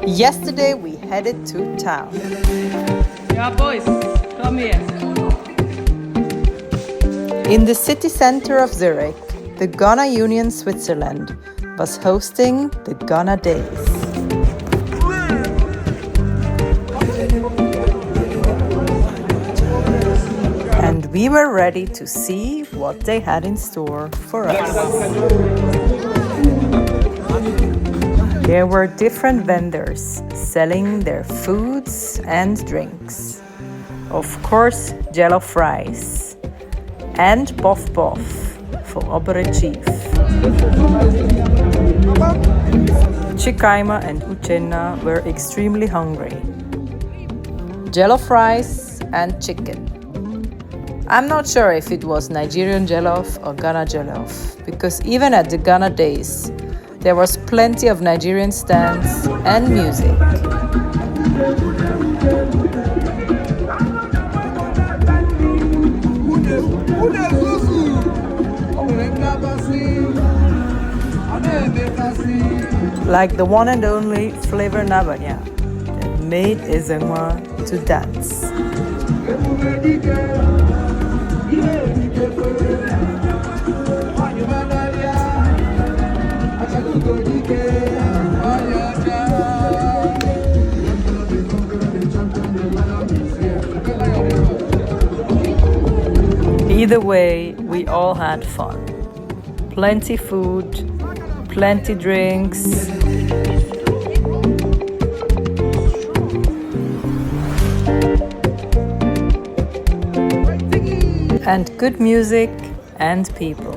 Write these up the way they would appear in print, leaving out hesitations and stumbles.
Yesterday we headed to town. Yeah, boys, come here. In the city center of Zurich, the Ghana Union Switzerland was hosting the Ghana Days. And we were ready to see what they had in store for us. There were different vendors selling their foods and drinks. Of course, jello fries and boff boff for Züricjh. Chikaima and Uchenna were extremely hungry. Jello fries and chicken. I'm not sure if it was Nigerian jollof or Ghana jollof, because even at the Ghana Days, there was plenty of Nigerian stands and music. Like the one and only Flavor Nabanya that made Züricjh to dance. Either way, we all had fun. Plenty food, plenty drinks. And good music and people.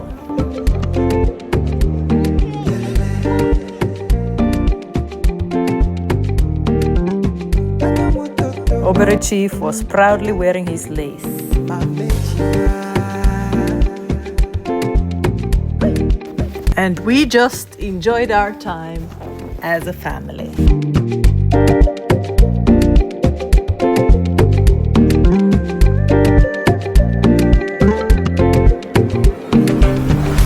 Züricjh was proudly wearing his lace. And we just enjoyed our time as a family.